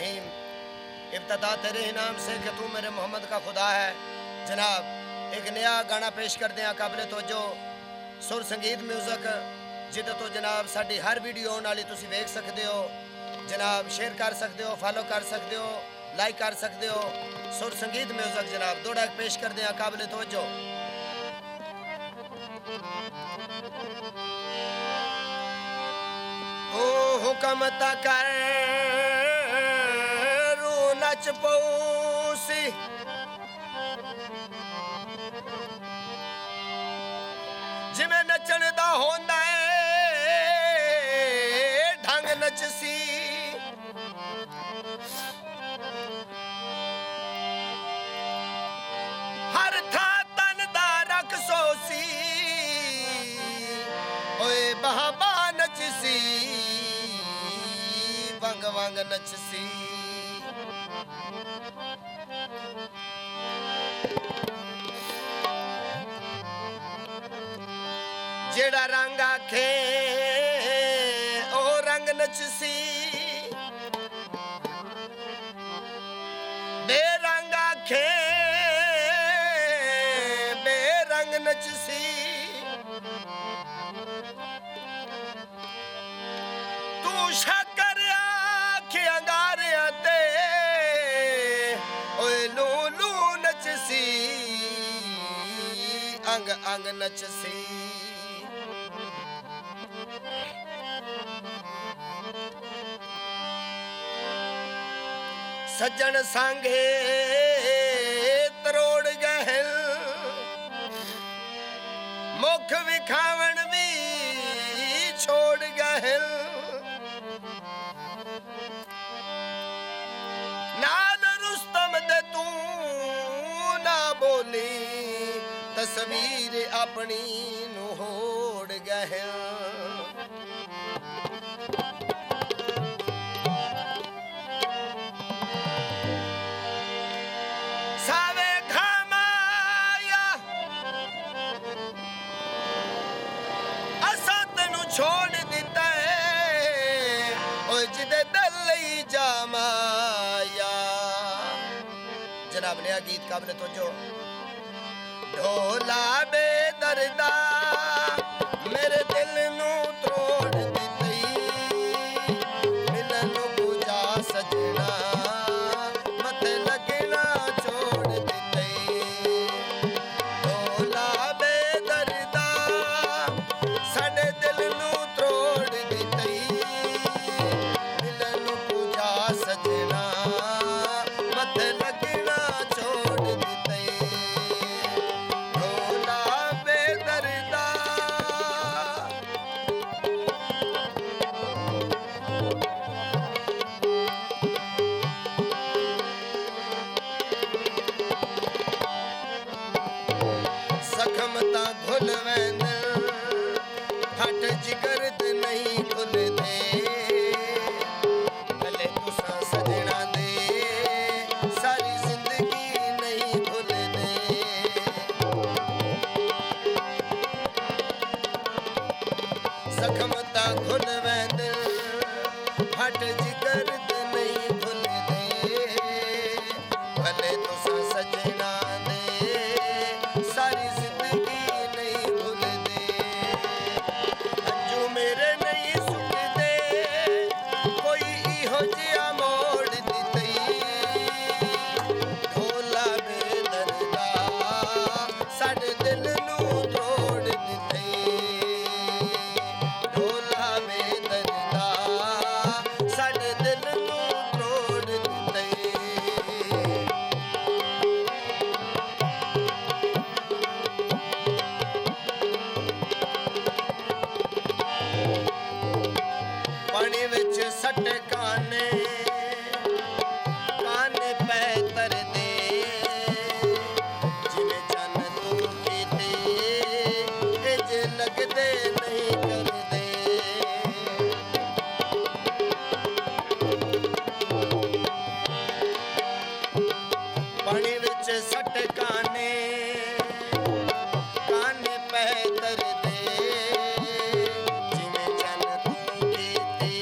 रहीम। इब्तिदा तेरे ही नाम से कि तू मेरे मोहम्मद का खुदा है। जनाब एक नया गाना पेश करते हैं काबिल तवज्जो सुर संगीत म्यूजिक जिद तो जनाब साड़ी हर वीडियो आने वाली तुसी वेख सकते हो, जनाब शेयर कर सकते हो, फॉलो कर सकते हो, लाइक कर सकते हो। सुर संगीत म्यूजिक जनाब दौड़ा पेश करते हैं काबिल तवज्जो। हुक्म तक रू नच पौसी जिमें नचन दा होंदा है ढंग नचसी। हर था तन दा रख सोसी ओए बहाबा नचसी वंग वंग नचसी। जेड़ा रंग आखे ओ रंग नचसी, बेरंग आखे बेरंग नचसी। तू शक्कर आखे अंगारिया ते ओए लू लू नचसी अंग अंग नचसी। सज्जन सांगे तरोड़ गहल मुख विखावण भी छोड़ गहल। नाल रुस्तम दे तू ना बोली तस्वीर अपनी नू होड़ गहल। छोड़ दिता है ओ जिदे दिल जामाया। जनाब नया गीत काबिल तवज्जो। ढोला बेदर्दा मेरे दिल नू तोड़ दिती मिलन पूजा सजना मत लगना छोड़ दिती। ढोला बेदर्दा साडे दिल नू तोड़ दिती मिलन पूजा सजना मत लगना छोड़ दिती। ढोला बेदर्दा जख्म ता घुल वैंद फट जिगर ते नहीं खुलदे गले तुसा सजना दे सारी जिंदगी नहीं खुलदे। जख्म ता घुल वैंद फट जिगर ते नहीं खुलदे गले तुसा सजना दे सारी जिंदगी नहीं खुलदे। मेरे नहीं सुनते कोई इहो जिया मोड़ दिती। ढोला बेदर्दा साडे दिल नू तोड़ दिती। ढोला बेदर्दा साडे दिल नू तोड़ दिती। पानी विच सट काने काने पै तरदे जिवें चन तू कीते इज लगदे नहीं करदे। पानी विच सट काने काने पै तरदे जिवें चन तू कीते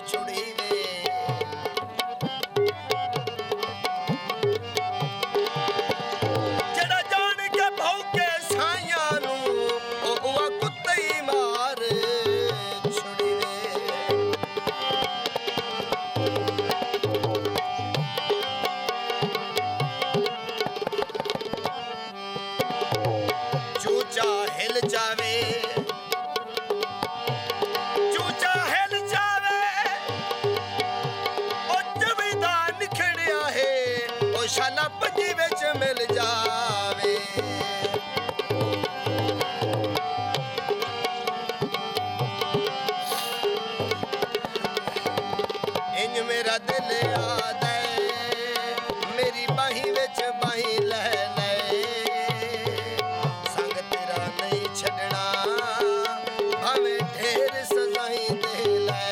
छुड़ी वे जड़ा जान के भौके साइयां नू ओ कुत्ते ही मार छुड़ी वे चूचा हिल जावे चूचा हिल जावे ओ जमीदा निखड़िया है ओ शाला पंजी विच मिल जावे इंज मेरा दिल याद है मेरी बाही विच बाही ले ले संग तेरा नहीं छड़ना भावे ढेर सजाई दे ले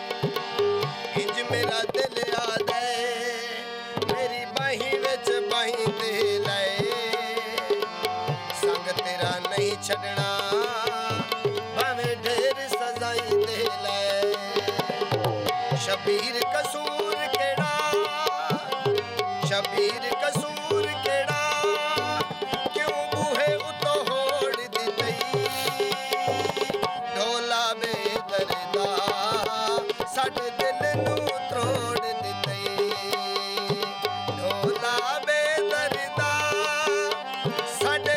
इंज मेरा दिल याद है मेरी बाही विच बाही दे ले संग तेरा नहीं छड़ना भावे ढेर सजाई दे ले शबीर कसूर केड़ा शबीर कसूर केड़ा क्यों बूहे उतो होड़ दी तई ढोला बेदरदा साडे दिल नू त्रोड़ दी तई ढोला बेदरदा साडे